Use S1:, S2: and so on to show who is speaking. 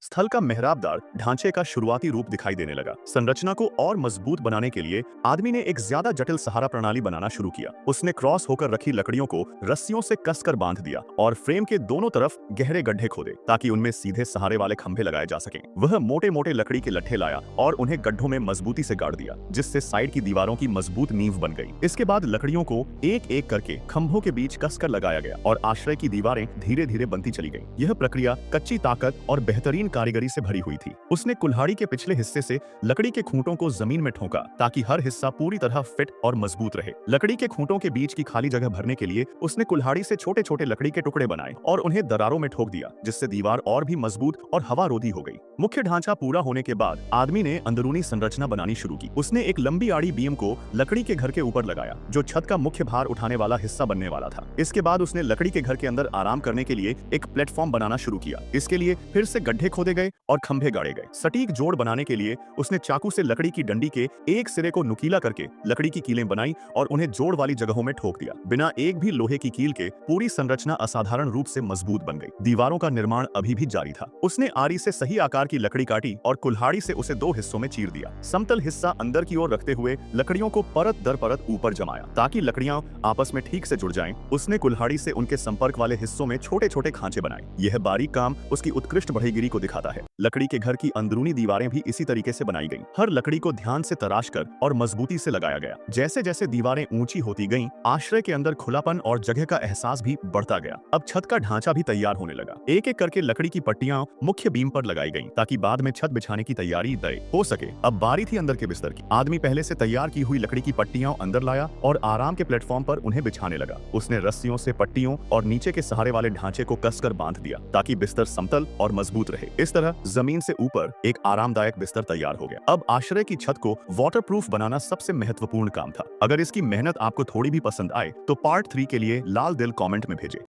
S1: स्थल का मेहराबदार ढांचे का शुरुआती रूप दिखाई देने लगा। संरचना को और मजबूत बनाने के लिए आदमी ने एक ज्यादा जटिल सहारा प्रणाली बनाना शुरू किया। उसने क्रॉस होकर रखी लकड़ियों को रस्सियों से कसकर बांध दिया और फ्रेम के दोनों तरफ गहरे गड्ढे खोदे ताकि उनमें सीधे सहारे वाले खंभे लगाए जा सकें। वह मोटे मोटे लकड़ी के लट्ठे लाया और उन्हें गड्ढों में मजबूती से गाड़ दिया, जिससे साइड की दीवारों की मजबूत नींव बन गई। इसके बाद लकड़ियों को एक एक करके खंभों के बीच कसकर लगाया गया और आश्रय की दीवारें धीरे धीरे बनती चली गईं। यह प्रक्रिया कच्ची ताकत और बेहतरीन कारीगरी से भरी हुई थी। उसने कुल्हाड़ी के पिछले हिस्से से लकड़ी के खूंटों को जमीन में ठोका ताकि हर हिस्सा पूरी तरह फिट और मजबूत रहे। लकड़ी के खूंटों के बीच की खाली जगह भरने के लिए उसने कुल्हाड़ी से छोटे छोटे लकड़ी के टुकड़े बनाए और उन्हें दरारों में ठोक दिया, जिससे दीवार और भी मजबूत और हवारोधी हो गई। मुख्य ढांचा पूरा होने के बाद आदमी ने अंदरूनी संरचना बनानी शुरू की। उसने एक लंबी आड़ी बीम को लकड़ी के घर के ऊपर लगाया, जो छत का मुख्य भार उठाने वाला हिस्सा बनने वाला था। इसके बाद उसने लकड़ी के घर के अंदर आराम करने के लिए एक प्लेटफॉर्म बनाना शुरू किया। इसके लिए फिर से गड्ढे खोदे गए और खंभे गाड़े गए। सटीक जोड़ बनाने के लिए उसने चाकू से लकड़ी की डंडी के एक सिरे को नुकीला करके लकड़ी की कीलें बनाई और उन्हें जोड़ वाली जगहों में ठोक दिया। बिना एक भी लोहे की कील के पूरी संरचना असाधारण रूप से मजबूत बन गई। दीवारों का निर्माण अभी भी जारी था। उसने आरी से सही आकार की लकड़ी काटी और कुल्हाड़ी से उसे दो हिस्सों में चीर दिया। समतल हिस्सा अंदर की ओर रखते हुए लकड़ियों को परत दर परत ऊपर जमाया ताकि लकड़ियां आपस में ठीक से जुड़ जाएं। उसने कुल्हाड़ी से उनके संपर्क वाले हिस्सों में छोटे छोटे खांचे बनाए। यह बारीक काम उसकी उत्कृष्ट बढ़ईगिरी को दिखाता है। लकड़ी के घर की अंदरूनी दीवारें भी इसी तरीके से बनाई गईं। हर लकड़ी को ध्यान से तराश कर और मजबूती से लगाया गया। जैसे जैसे दीवारें ऊंची होती गईं, आश्रय के अंदर खुलापन और जगह का एहसास भी बढ़ता गया। अब छत का ढांचा भी तैयार होने लगा। एक एक करके लकड़ी की पट्टियां मुख्य बीम पर लगाई गईं ताकि बाद में छत बिछाने की तैयारी तय हो सके। अब बारी थी अंदर के बिस्तर की। आदमी पहले से तैयार की हुई लकड़ी की पट्टियां अंदर लाया और आराम के प्लेटफॉर्म पर उन्हें बिछाने लगा। उसने रस्सियों से पट्टियों और नीचे के सहारे वाले ढांचे को कसकर बांध दिया ताकि बिस्तर समतल और मजबूत रहे। इस तरह जमीन से ऊपर एक आरामदायक बिस्तर तैयार हो गया। अब आश्रय की छत को वाटरप्रूफ बनाना सबसे महत्वपूर्ण काम था। अगर इसकी मेहनत आपको थोड़ी भी पसंद आए तो पार्ट 3 के लिए लाल दिल कमेंट में भेजें।